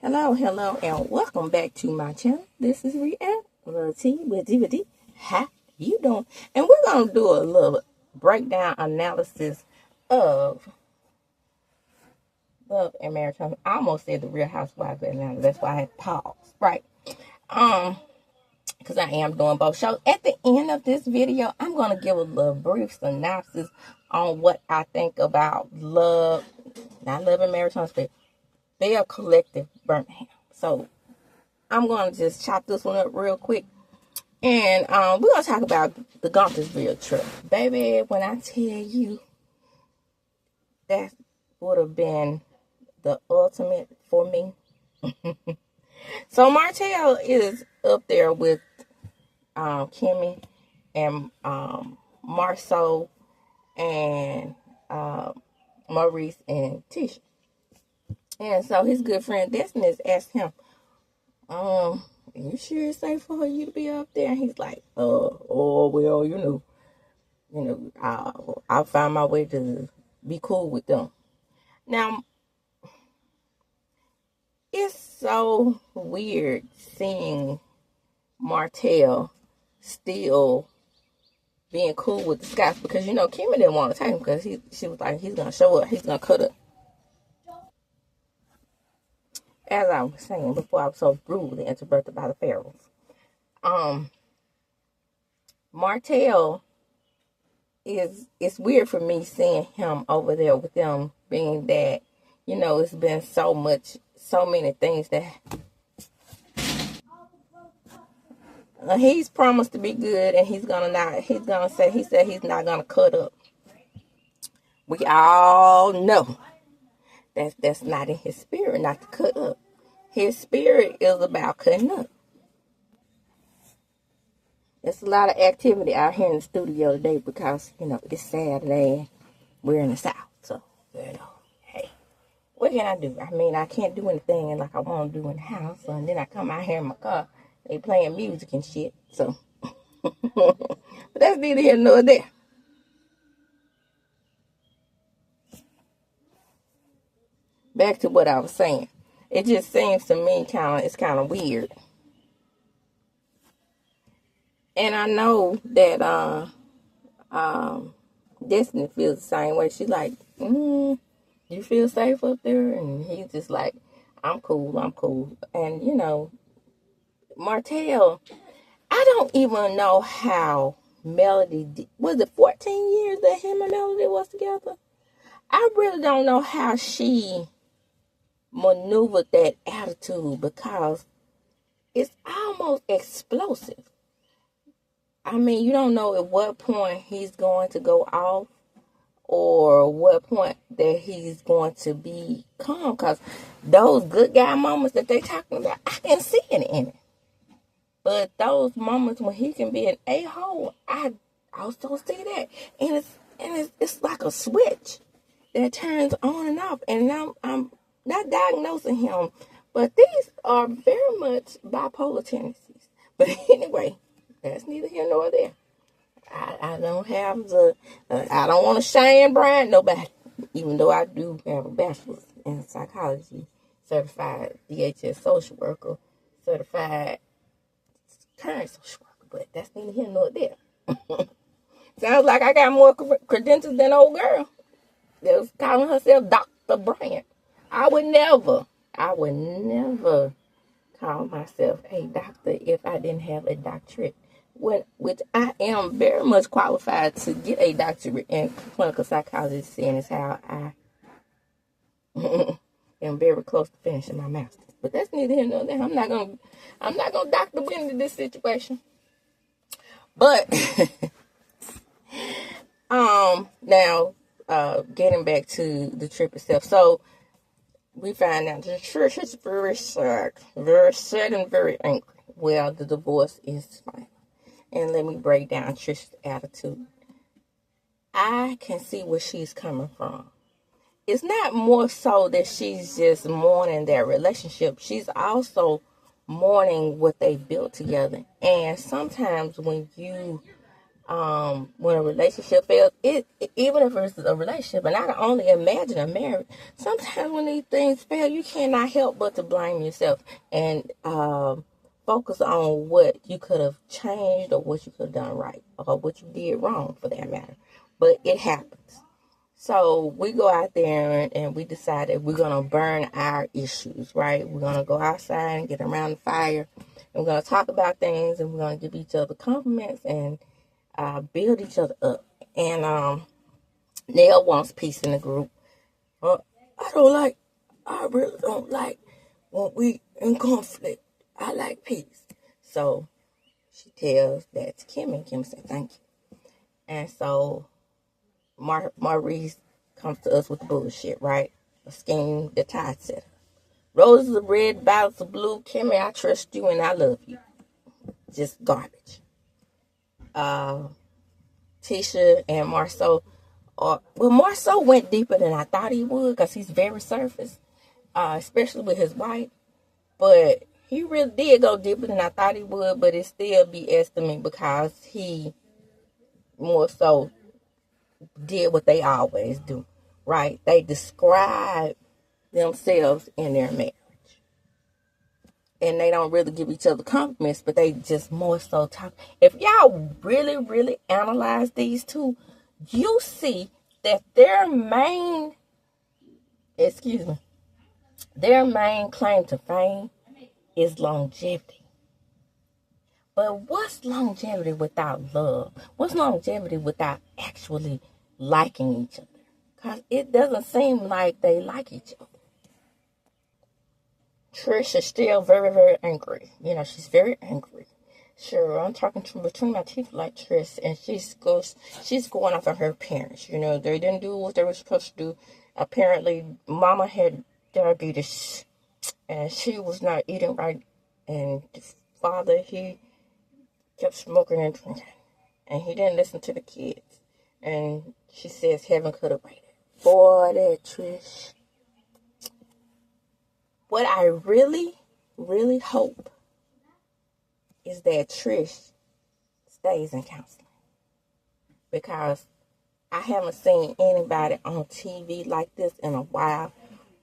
Hello, and welcome back to my channel. This is Reality with D. How you doing? And we're gonna do a little breakdown analysis of Love and Marriage. I almost said the Real Housewives of Atlanta. That's why I had paused, right? Because I am doing both shows. At the end of this video, I'm gonna give a little brief synopsis on what I think about Love, not Love and Marriage, Huntsville. Belle Collective Birmingham. So I'm going to just chop this one up real quick. And we're going to talk about the Guntersville trip. Baby, when I tell you that would have been the ultimate for me. So Martell is up there with Kimmy and Marceau and Maurice and Tisha. And so his good friend Destiny asked him, you sure it's safe for you to be up there? And he's like, well, I'll find my way to be cool with them. Now, it's so weird seeing Martell still being cool with the Scotts because, Kimmy didn't want to take him because she was like, he's going to show up, he's going to cut up. As I was saying before, I was so rudely interrupted by the Pharaohs. Martell it's weird for me seeing him over there with them, being that, it's been so many things that he's promised to be good, and he said he's not gonna cut up. We all know that's not in his spirit, not to cut up. His spirit is about cutting up. There's a lot of activity out here in the studio today because, it's Saturday. We're in the South. So, hey, what can I do? I mean, I can't do anything like I want to do in the house. And then I come out here in my car, they playing music and shit. So, but that's neither here nor there. Back to what I was saying. It just seems to me it's kind of weird. And I know that Destiny feels the same way. She's like, you feel safe up there? And he's just like, I'm cool. And, Martell, I don't even know how Melody, was it 14 years that him and Melody was together? I really don't know how she maneuvered that attitude because it's almost explosive. I mean, you don't know at what point he's going to go off or what point that he's going to be calm, because those good guy moments that they talking about, I can see it in it. But those moments when he can be an a-hole, I also see that. And it's like a switch that turns on and off. And now I'm not diagnosing him, but these are very much bipolar tendencies. But anyway, that's neither here nor there. I don't have I don't want to shame Brian nobody, even though I do have a bachelor's in psychology, certified DHS social worker, certified current social worker, but that's neither here nor there. Sounds like I got more credentials than old girl that was calling herself Dr. Bryant. I would never call myself a doctor if I didn't have a doctorate, which I am very much qualified to get a doctorate in clinical psychology, seeing as how I am very close to finishing my master's. But that's neither here nor there. I'm not gonna Dr. Win into this situation. But now getting back to the trip itself. So we find out the Trish is very sad and very angry. Well, the divorce is final. And let me break down Trish's attitude. I can see where she's coming from. It's not more so that she's just mourning their relationship. She's also mourning what they built together. And sometimes when you When a relationship fails, even if it's a relationship, and I can only imagine a marriage, sometimes when these things fail, you cannot help but to blame yourself and focus on what you could have changed or what you could have done right or what you did wrong for that matter. But it happens. So we go out there and we decide that we're going to burn our issues, right? We're going to go outside and get around the fire. And we're going to talk about things and we're going to give each other compliments and build each other up. And Nell wants peace in the group. I really don't like when we in conflict. I like peace. So she tells that to Kim, and Kim said, thank you. And so Maurice comes to us with the bullshit, right? A scheme that Ty said. Roses are red, violets are blue. Kimmy, I trust you and I love you. Just garbage. Tisha and Marceau, Marceau went deeper than I thought he would because he's very surface, especially with his wife. But he really did go deeper than I thought he would, but it still BS to me because he more so did what they always do, right? They describe themselves in their marriage. And they don't really give each other compliments, but they just more so talk. If y'all really, really analyze these two, you see that their main claim to fame is longevity. But what's longevity without love? What's longevity without actually liking each other? Because it doesn't seem like they like each other. Trish is still very, very angry. You know, she's very angry. Sure, I'm talking between my teeth like Trish, and she's going off on her parents. You know, they didn't do what they were supposed to do. Apparently, Mama had diabetes, and she was not eating right. And the father, he kept smoking and drinking, and he didn't listen to the kids. And she says heaven could have waited. Boy, that Trish. What I really, really hope is that Trish stays in counseling. Because I haven't seen anybody on TV like this in a while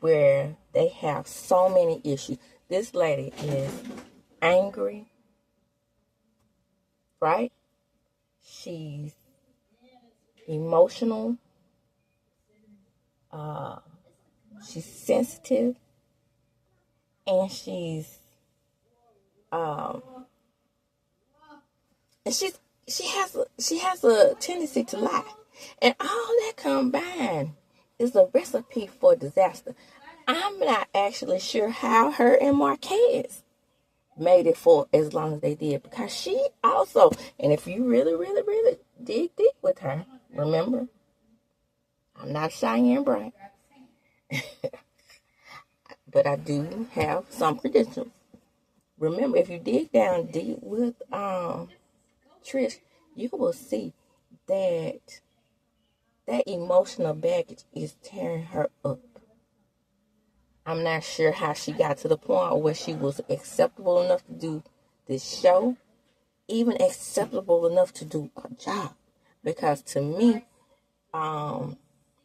where they have so many issues. This lady is angry, right? She's emotional. She's sensitive. And she has a tendency to lie, and all that combined is a recipe for disaster. I'm not actually sure how her and Marquez made it for as long as they did, because she also, and if you really, really, really dig deep with her, remember, I'm not Cheyenne Bright. But I do have some credentials. Remember, if you dig down deep with Trish, you will see that emotional baggage is tearing her up. I'm not sure how she got to the point where she was acceptable enough to do this show, even acceptable enough to do a job. Because to me,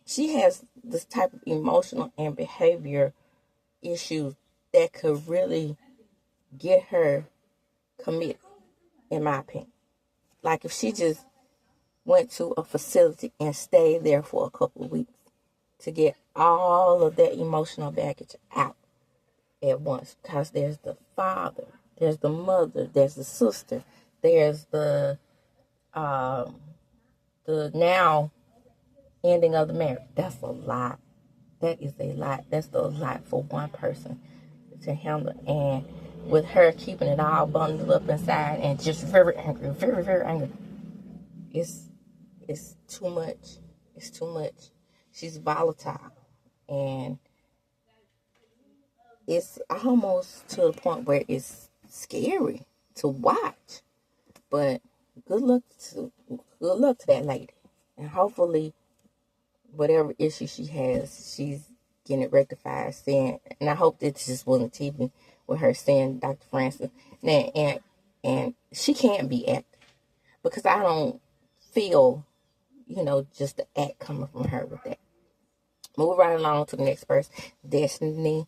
she has this type of emotional and behavior issues that could really get her committed, in my opinion. Like if she just went to a facility and stayed there for a couple of weeks to get all of that emotional baggage out at once. Because there's the father, there's the mother, there's the sister, there's the now ending of the marriage. That's a lot. That is a lot. That's a lot for one person to handle. And with her keeping it all bundled up inside and just very angry, very, very angry. It's too much. It's too much. She's volatile. And it's almost to the point where it's scary to watch. But good luck to that lady. And hopefully whatever issue she has, she's getting it rectified. And I hope that this just wasn't TV with her saying Dr. Francis. And she can't be acting, because I don't feel, just the act coming from her with that. Move right along to the next person. Destiny.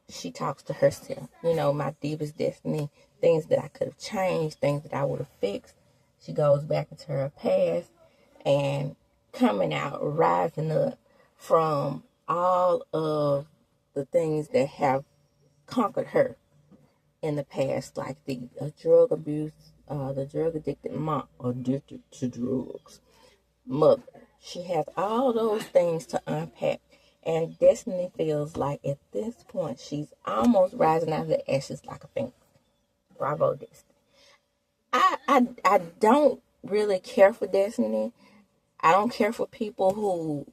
She talks to herself. My deepest destiny. Things that I could have changed. Things that I would have fixed. She goes back into her past and coming out, rising up from all of the things that have conquered her in the past, like the drug abuse, the drug addicted mom, addicted to drugs, mother. She has all those things to unpack. And Destiny feels like at this point she's almost rising out of the ashes like a phoenix. Bravo, Destiny. I don't really care for Destiny. I don't care for people who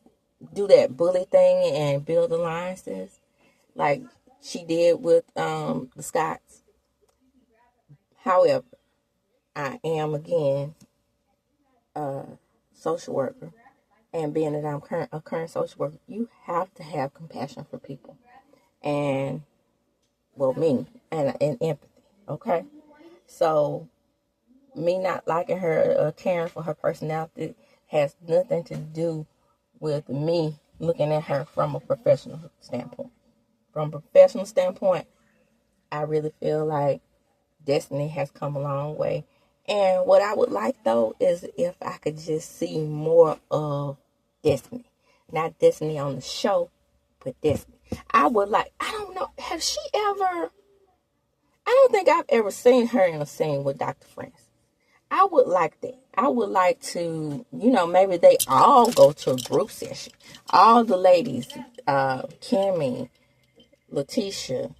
do that bully thing and build alliances like she did with the Scotts. However, I am again a social worker, and being that I'm a current social worker, you have to have compassion for people, and me and empathy. Okay, so me not liking her or caring for her personality has nothing to do with me looking at her from a professional standpoint. From a professional standpoint, I really feel like Destiny has come a long way. And what I would like, though, is if I could just see more of Destiny. Not Destiny on the show, but Destiny. I don't know, have she ever, I don't think I've ever seen her in a scene with Dr. Francis. I would like that. I would like to, maybe they all go to a group session. All the ladies, Kimmy, Letitia,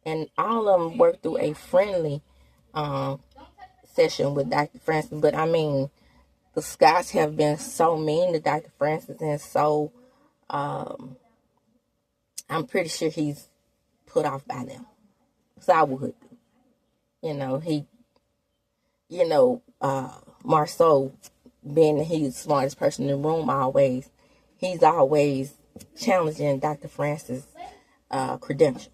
and all of them work through a friendly session with Dr. Francis. But I mean, the Scotts have been so mean to Dr. Francis, and so I'm pretty sure he's put off by them. So I would be. Marceau, being that he's the smartest person in the room always, he's always challenging Dr. Francis' credentials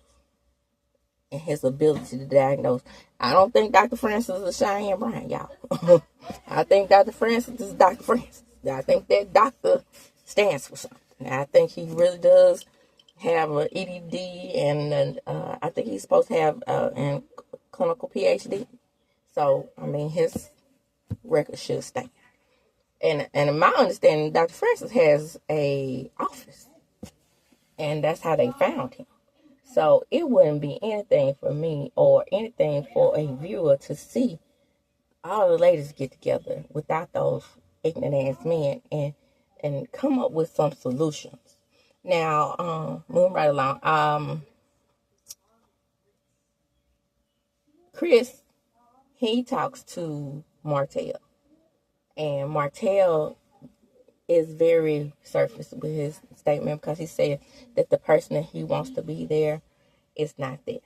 and his ability to diagnose. I don't think Dr. Francis is Cheyenne Bryan, y'all. I think Dr. Francis is Dr. Francis. I think that doctor stands for something. I think he really does have an EDD, and I think he's supposed to have a clinical PhD. So, I mean, his record should stand. And in my understanding, Dr. Francis has a office. And that's how they found him. So, it wouldn't be anything for me or anything for a viewer to see all the ladies get together without those ignorant-ass men and come up with some solutions. Now, moving right along. Chris, he talks to Martell. And Martell is very surface with his statement because he said that the person that he wants to be there is not there.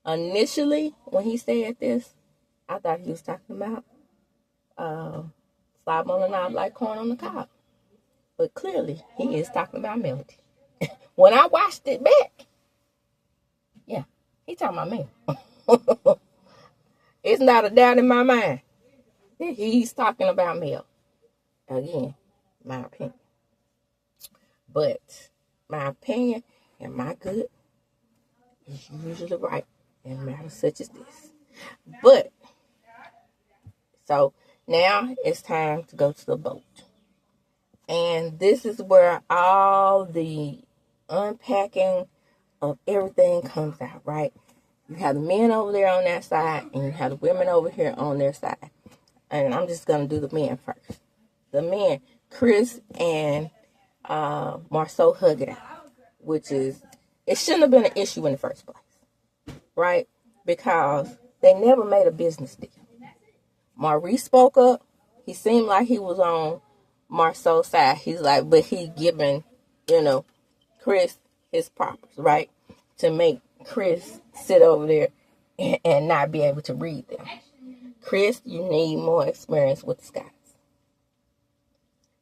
Initially, when he said this, I thought he was talking about slob on the knob like corn on the cob. But clearly, he is talking about Melody. When I watched it back, yeah, he talking about me. It's not a doubt in my mind that he's talking about Mel. Again, my opinion. But my opinion and my good is usually right in matters such as this. But, so now it's time to go to the boat. And this is where all the unpacking of everything comes out, right? You have the men over there on that side, and you have the women over here on their side. And I'm just going to do the men first. The men, Chris and Marceau hug it out, which is, it shouldn't have been an issue in the first place, right? Because they never made a business deal. Maurice spoke up. He seemed like he was on Marceau's side. He's like, but he giving, Chris his propers, right? To make Chris sit over there and not be able to read them. Chris, you need more experience with the Scotts.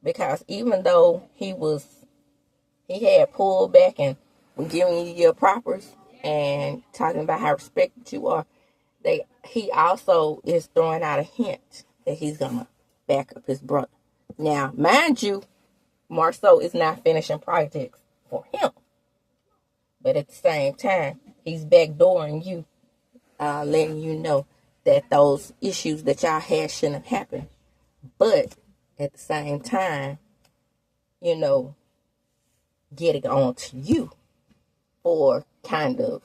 Because even though he had pulled back and was giving you your propers and talking about how respected you are, he also is throwing out a hint that he's gonna back up his brother. Now, mind you, Marceau is not finishing projects for him. But at the same time, he's backdooring you, letting you know that those issues that y'all had shouldn't have happened. But at the same time, you know, getting on to you for kind of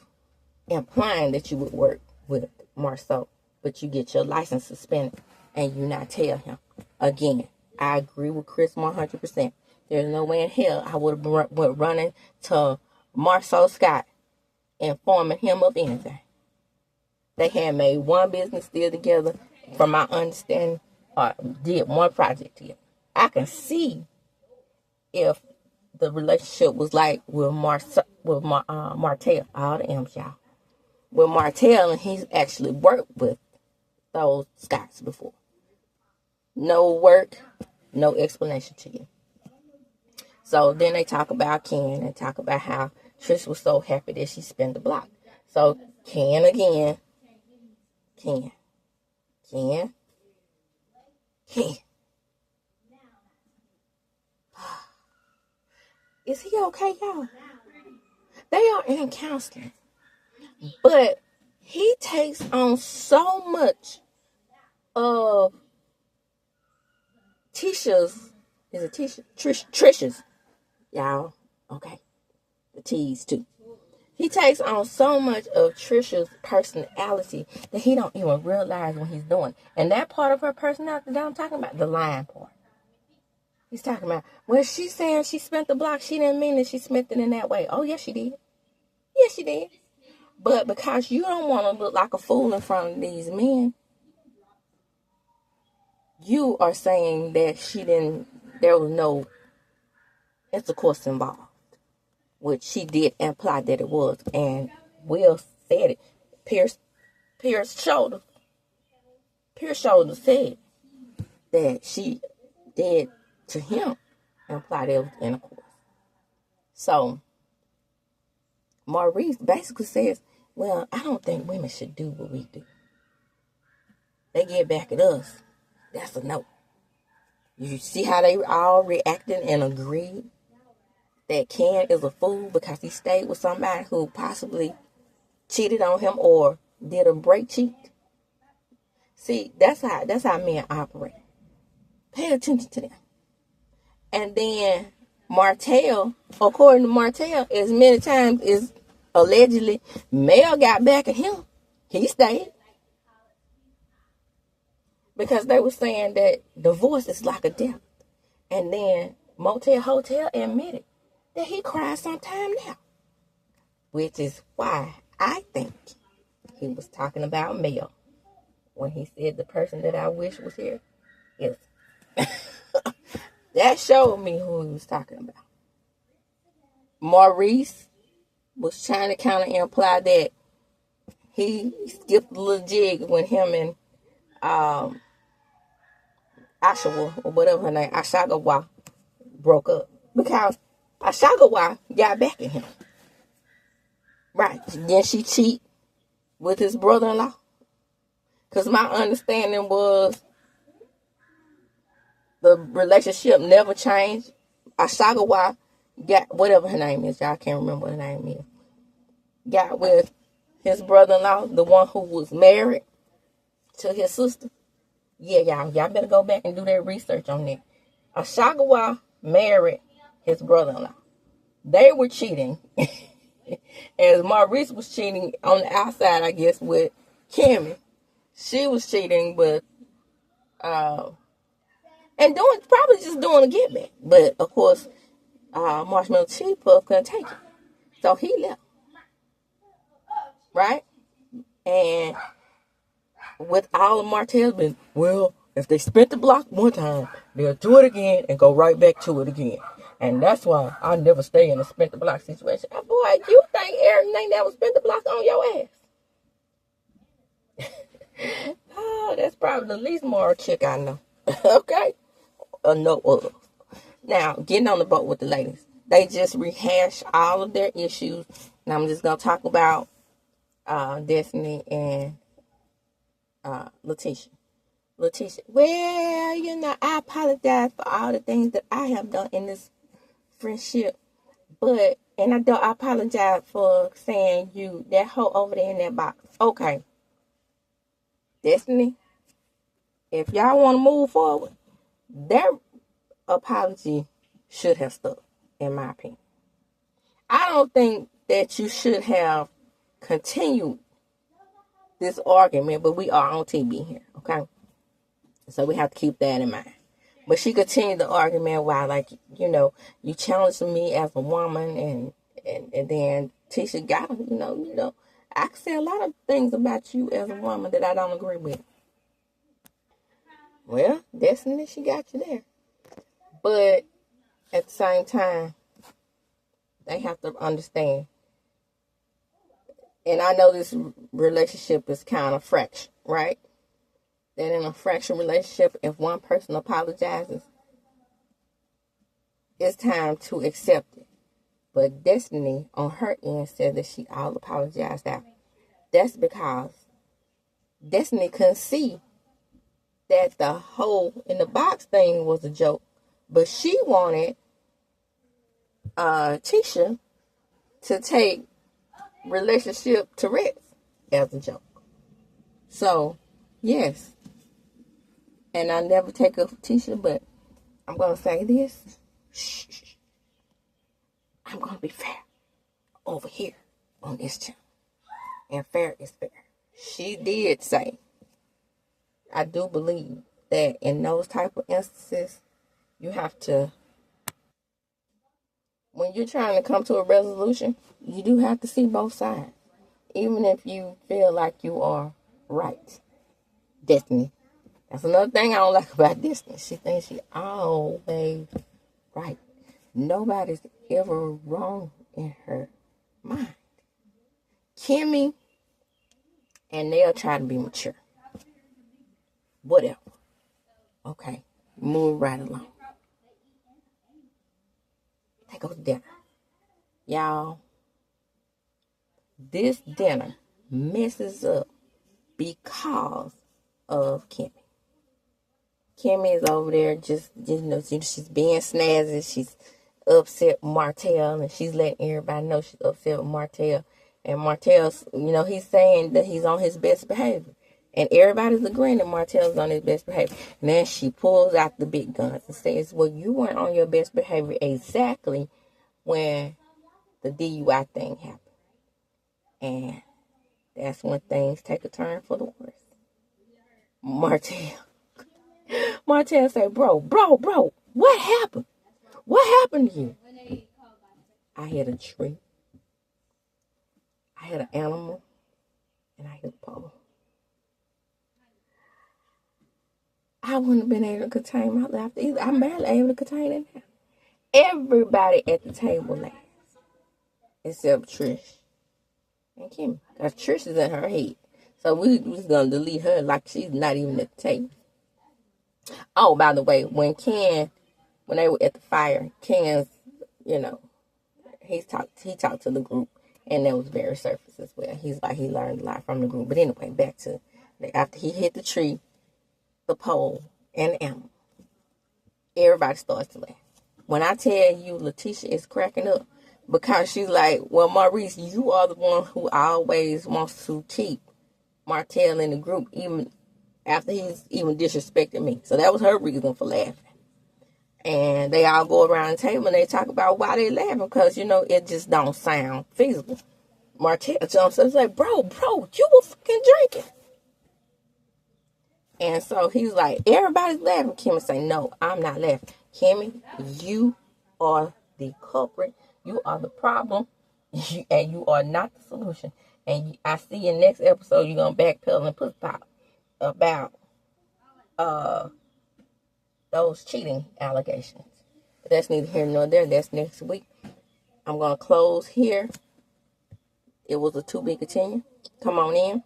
implying that you would work with Marceau, but you get your license suspended and you not tell him. Again, I agree with Chris 100%. There's no way in hell I would have went running to Marceau Scott, informing him of anything. They had made one business deal together, from my understanding, did one project together. I can see if the relationship was like with Martell, all the M's, y'all. With Martell, and he's actually worked with those Scotts before. No work, no explanation to you. So then they talk about Ken and talk about how Trish was so happy that she spent the block. So Ken again. Ken. Is he okay, y'all? They are in counseling. But he takes on so much of Tisha's, is it Tisha? Trisha's, y'all, okay, the T's too. He takes on so much of Trisha's personality that he don't even realize what he's doing. And that part of her personality that I'm talking about, the lying part. He's talking about, well, she's saying she spent the block. She didn't mean that she spent it in that way. Oh, yes, she did. Yes, she did. But because you don't want to look like a fool in front of these men, you are saying that there was no intercourse involved, which she did imply that it was. And Will said it. Pierce Shoulder said that she did to him imply there was intercourse. So Maurice basically says, well, I don't think women should do what we do. They get back at us. That's a no. You see how they all reacted and agreed that Ken is a fool because he stayed with somebody who possibly cheated on him or did a break cheat? See, that's how men operate. Pay attention to them. And then Martell, according to Martell, as many times as allegedly Mel got back at him, he stayed. Because they were saying that divorce is like a death. And then Motel Hotel admitted that he cried sometime now. Which is why I think he was talking about Mel when he said the person that I wish was here is. That showed me who he was talking about. Maurice was trying to kind of imply that he skipped a little jig when him and Ashawa, or whatever her name, Ashagawa, broke up. Because Ashagawa got back at him. Right. Then she cheat with his brother-in-law. Because my understanding was the relationship never changed. Ashagawa got, whatever her name is, y'all can't remember what her name is, got with his brother-in-law, the one who was married to his sister. Yeah, y'all better go back and do that research on that. Ashagawa married his brother-in-law. They were cheating. As Maurice was cheating on the outside, I guess, with Kimmy. She was cheating with, and probably just doing a get back. But, of course, Marshmallow Cheese Puff couldn't take it. So he left. Right? And with all of Martell's been, well, if they spent the block one time, they'll do it again and go right back to it again. And that's why I never stay in a spent the block situation. Oh, boy, you think everything that was spent the block on your ass? Oh, that's probably the least moral chick I know. Okay? Or know of. Now, getting on the boat with the ladies. They just rehash all of their issues. And I'm just going to talk about Destiny and Letitia. Letitia, well, I apologize for all the things that I have done in this friendship. And I apologize for saying you, that hoe over there in that box. Okay. Destiny, if y'all want to move forward, their apology should have stuck, in my opinion. I don't think that you should have continued this argument, but we are on TV here, okay? So we have to keep that in mind. But she continued the argument while, like, you challenged me as a woman, and then Tisha got him, I can say a lot of things about you as a woman that I don't agree with. Well, Destiny, she got you there. But at the same time, they have to understand. And I know this relationship is kind of fractured, right? That in a fractured relationship, if one person apologizes, it's time to accept it. But Destiny, on her end, said that she all apologized out. That's because Destiny couldn't see that the hole in the box thing was a joke. But she wanted Tisha to take relationship to rest as a joke. So, yes. And I never take up for Tisha, but I'm going to say this. Shh. I'm going to be fair over here on this channel. And fair is fair. She did say, I do believe that in those type of instances, you have to, when you're trying to come to a resolution, you do have to see both sides. Even if you feel like you are right. Destiny. That's another thing I don't like about Destiny. She thinks she always right. Nobody's ever wrong in her mind. Kimmy and they'll try to be mature. Whatever. Okay. Move right along. They go to dinner. Y'all, this dinner messes up because of Kimmy. Kimmy is over there just, she's being snazzy. She's upset with Martell, and she's letting everybody know she's upset with Martell. And Martell's, he's saying that he's on his best behavior. And everybody's agreeing that Martell's on his best behavior. And then she pulls out the big guns and says, well, you weren't on your best behavior exactly when the DUI thing happened. And that's when things take a turn for the worse. Martell said, bro, what happened? What happened to you? I hit a tree. I hit an animal. And I hit a pole. I wouldn't have been able to contain my laughter either. I'm barely able to contain it now. Everybody at the table laughed. Except Trish and Kimmy. Because Trish is in her head. So we was going to delete her like she's not even at the table. Oh, by the way, when they were at the fire, Ken's, he talked to the group, and that was very surface as well. He's like, he learned a lot from the group. But anyway, back to, after he hit the tree, the pole, and the animal, everybody starts to laugh. When I tell you Letitia is cracking up, because she's like, well, Maurice, you are the one who always wants to keep Martell in the group, even after he's even disrespected me. So that was her reason for laughing. And they all go around the table and they talk about why they laughing, because, it just don't sound feasible. Martell jumps up and says, bro, you were fucking drinking. And so he's like, everybody's laughing. Kimmy say, no, I'm not laughing. Kimmy, you are the culprit. You are the problem. And you are not the solution. And I see in next episode, you're going to backpedal and push pop about those cheating allegations. But that's neither here nor there. That's next week. I'm going to close here. It was a to be continued. Come on in,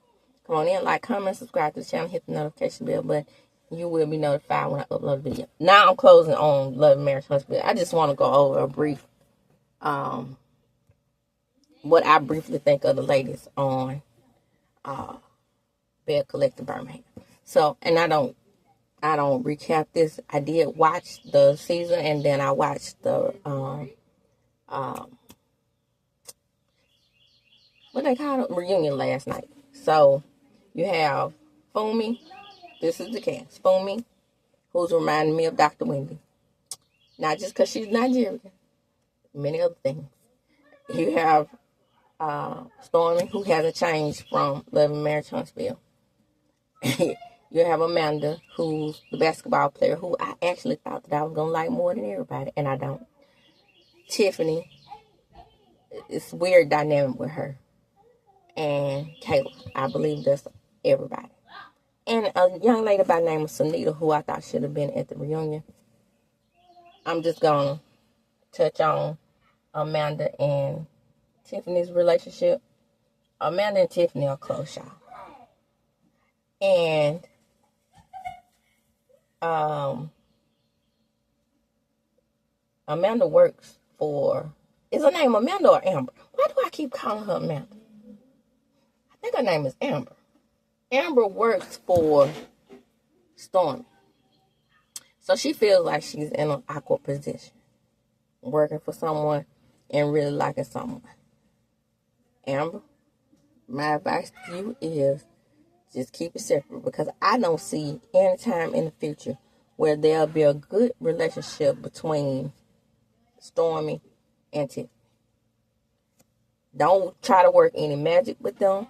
like, comment, subscribe to the channel, hit the notification bell button. You will be notified when I upload a video. Now I'm closing on Love and Marriage Huntsville. I just want to go over a brief, what I briefly think of the ladies on Belle Collective Birmingham. So, and I don't I don't recap this. I did watch the season, and then I watched the what they call it, reunion last night. So you have Fumi. This is the cast. Fumi, who's reminding me of Dr. Wendy. Not just because she's Nigerian. Many other things. You have Stormy, who hasn't changed from Love and Marriage Huntsville. You have Amanda, who's the basketball player, who I actually thought that I was going to like more than everybody, and I don't. Tiffany, it's a weird dynamic with her. And Kayla, I believe that's everybody. And a young lady by the name of Sunita, who I thought should have been at the reunion. I'm just going to touch on Amanda and Tiffany's relationship. Amanda and Tiffany are close, y'all. And Amanda works for, is her name Amanda or Amber? Why do I keep calling her Amanda? I think her name is Amber. Amber works for Stormy. So she feels like she's in an awkward position. Working for someone and really liking someone. Amber, my advice to you is just keep it separate, because I don't see any time in the future where there'll be a good relationship between Stormy and Tiffany. Don't try to work any magic with them.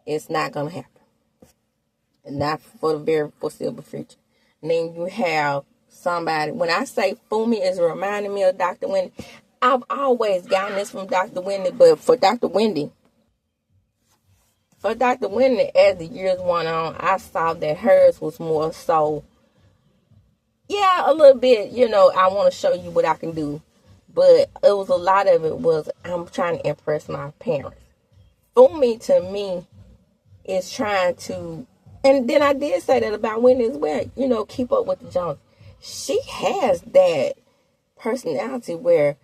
It's not going to happen. Not for the very foreseeable future. And then you have somebody, when I say Fumi is reminding me of Dr. Wendy, I've always gotten this from Dr. Wendy, but for Dr. Wendy, as the years went on, I saw that hers was more so, yeah, a little bit, I want to show you what I can do. But it was a lot of it was, I'm trying to impress my parents. Fumi, to me, is trying to, and then I did say that about Wendy as well, keep up with the Jones. She has that personality where,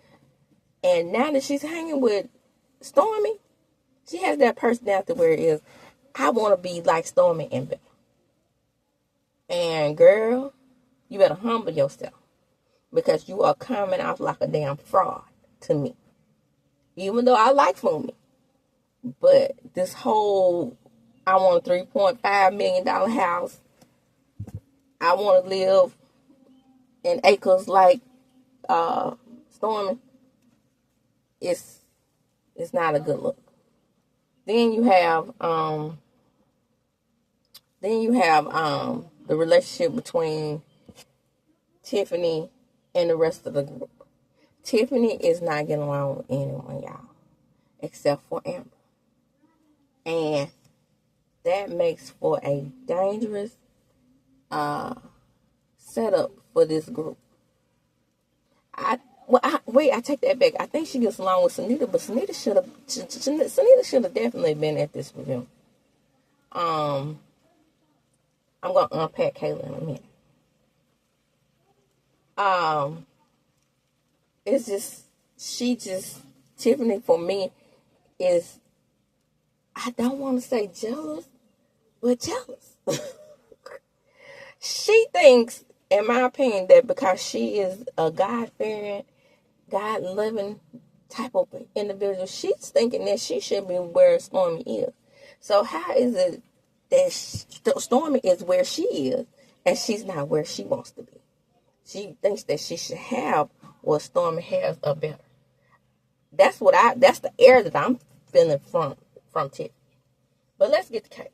and now that she's hanging with Stormy, she has that personality where it is, I want to be like Stormy and Belle. And girl, you better humble yourself, because you are coming off like a damn fraud to me. Even though I like Fumi. But this whole, I want a $3.5 million house. I want to live in acres like Stormy. It's not a good look. Then you have the relationship between Tiffany and the rest of the group. Tiffany is not getting along with anyone, y'all, except for Amber. And that makes for a dangerous setup for this group. I take that back. I think she gets along with Sunita, but Sunita should have definitely been at this review. I'm gonna unpack Kayla in a minute. It's just Tiffany for me is, I don't want to say jealous, but jealous. She thinks, in my opinion, that because she is a God-fearing, God-loving type of individual, she's thinking that she should be where Stormy is. So how is it that Stormy is where she is and she's not where she wants to be? She thinks that she should have what Stormy has or better. That's the air that I'm feeling from Tiffany. But let's get to Kayla.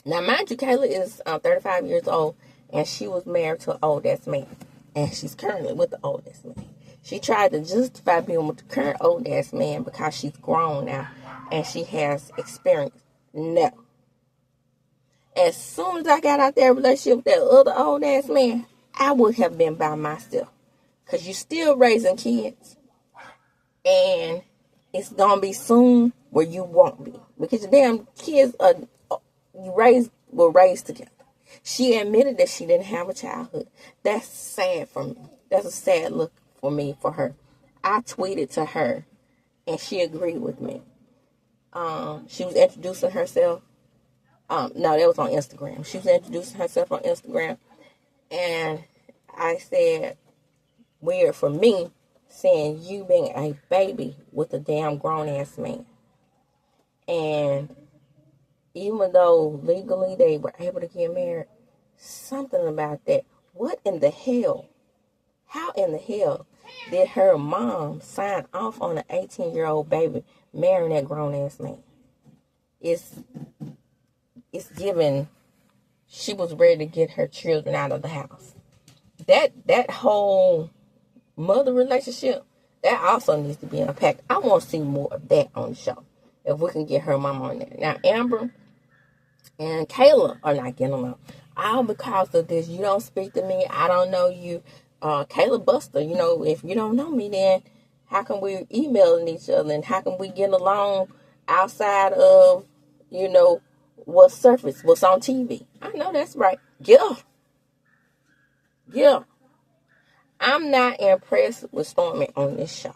Now, mind you, Kayla is 35 years old, and she was married to an old-ass man. And she's currently with the old-ass man. She tried to justify being with the current old-ass man because she's grown now, and she has experience. No. As soon as I got out that relationship with that other old-ass man, I would have been by myself. Because you're still raising kids. And it's going to be soon where you won't be. Because your damn kids were raised together. She admitted that she didn't have a childhood. That's sad for me. That's a sad look for me, for her. I tweeted to her, and she agreed with me. She was introducing herself. No, that was on Instagram. She was introducing herself on Instagram. And I said, weird for me seeing you being a baby with a damn grown-ass man. And even though legally they were able to get married, something about that. What in the hell? How in the hell did her mom sign off on an 18-year-old baby marrying that grown-ass man? It's given she was ready to get her children out of the house. That whole mother relationship, that also needs to be unpacked. I want to see more of that on the show. If we can get her mom on there. Now, Amber and Kayla are not getting along. All because of this. You don't speak to me. I don't know you. Kayla Buster, if you don't know me, then how can we emailing each other? And how can we get along outside of, what's surface, what's on TV? I know that's right. Yeah. I'm not impressed with Stormy on this show.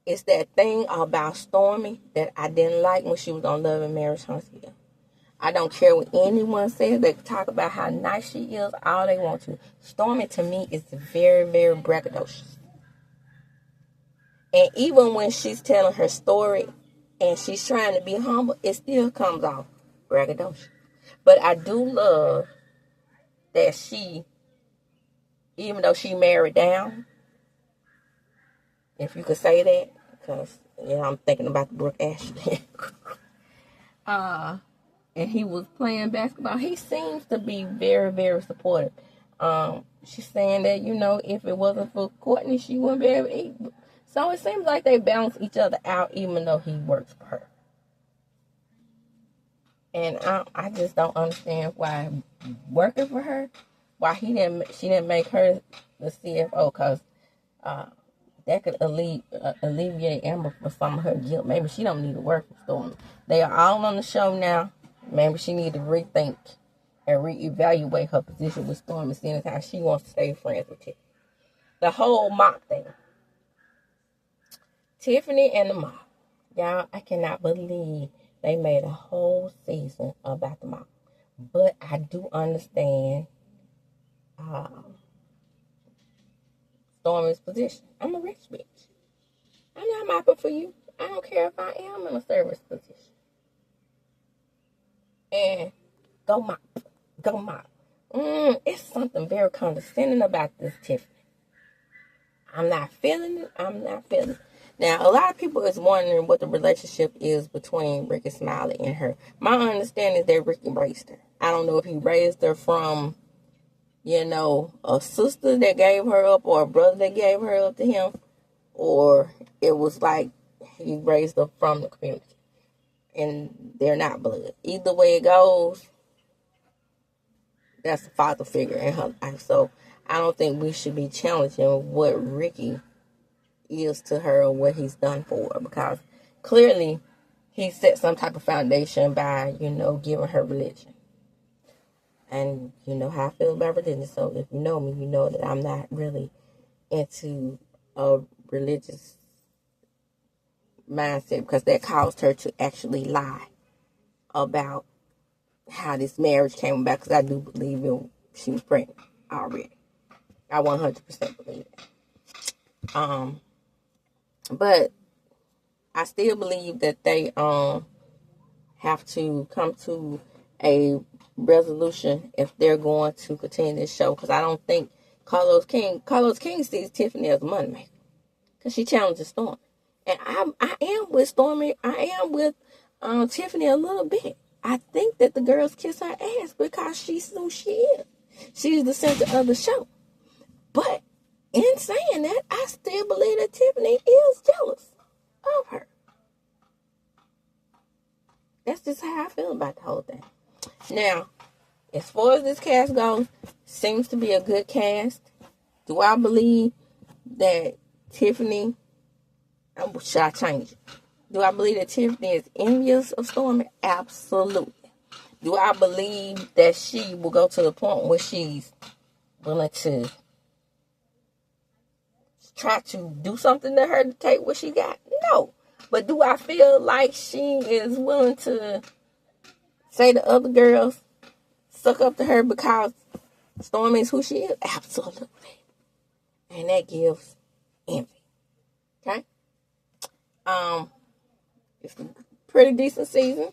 It's that thing about Stormy that I didn't like when she was on Love and Marriage Huntsville. I don't care what anyone says. They talk about how nice she is, all they want to. Stormy, to me, is very, very braggadocious. And even when she's telling her story and she's trying to be humble, it still comes off braggadocious. But I do love that she, even though she married down, if you could say that, because I'm thinking about the Brooke Ashley. And he was playing basketball. He seems to be very, very supportive. She's saying that, if it wasn't for Courtney, she wouldn't be able to eat. So it seems like they balance each other out, even though he works for her. And I just don't understand why working for her, why she didn't make her the CFO, because that could alleviate Amber for some of her guilt. Maybe she don't need to work for Stormy. They are all on the show now. Maybe she need to rethink and reevaluate her position with Stormy, seeing as how she wants to stay friends with Tiffany. The whole mock thing. Tiffany and the mock. Y'all, I cannot believe they made a whole season about the mock. But I do understand Stormy's position. I'm a rich bitch. I'm not mopping for you. I don't care if I am in a service position. And go mop. It's something very condescending about this Tiffany. I'm not feeling it. Now, a lot of people is wondering what the relationship is between Ricky Smiley and her. My understanding is that Ricky raised her. I don't know if he raised her from, a sister that gave her up or a brother that gave her up to him, or it was like he raised her from the community. And they're not blood. Either way it goes, that's a father figure in her life. So I don't think we should be challenging what Ricky is to her or what he's done for her, because clearly he set some type of foundation by, giving her religion. And you know how I feel about religion. So if you know me, you know that I'm not really into a religious mindset, because that caused her to actually lie about how this marriage came about, because I do believe she was pregnant already. I 100% believe that. But I still believe that they have to come to a resolution if they're going to continue this show, because I don't think Carlos King sees Tiffany as a moneymaker, because she challenges Stormy. And I am with Stormy. I am with Tiffany a little bit. I think that the girls kiss her ass because she's who she is. She's the center of the show. But in saying that, I still believe that Tiffany is jealous of her. That's just how I feel about the whole thing. Now, as far as this cast goes, seems to be a good cast. Do I believe that Tiffany... should I change it? Do I believe that Tiffany is envious of Stormy? Absolutely. Do I believe that she will go to the point where she's willing to try to do something to her to take what she got? No. But do I feel like she is willing to say the other girls suck up to her because Stormy is who she is? Absolutely. And that gives envy. Okay? It's a pretty decent season.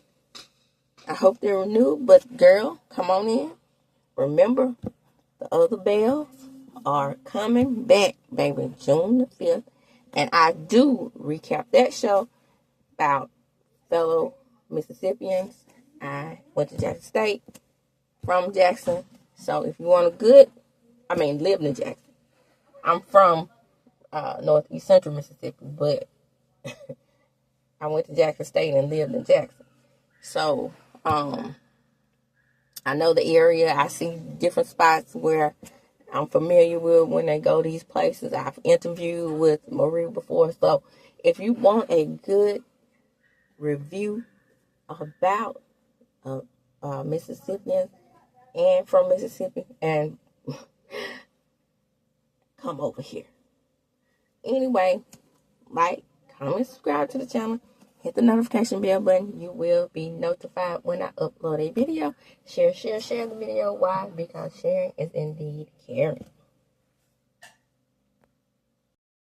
I hope they're renewed, but girl, come on in. Remember, the other Bells are coming back, baby, June the 5th. And I do recap that show about fellow Mississippians. I went to Jackson State from Jackson. So if you want live in Jackson. I'm from Northeast Central Mississippi, but I went to Jackson State and lived in Jackson. So, I know the area. I see different spots where I'm familiar with when they go these places. I've interviewed with Marie before. So, if you want a good review about Mississippians and from Mississippi, and come over here. Anyway, like, comment, subscribe to the channel. Hit the notification bell button. You will be notified when I upload a video. Share the video. Why? Because sharing is indeed caring.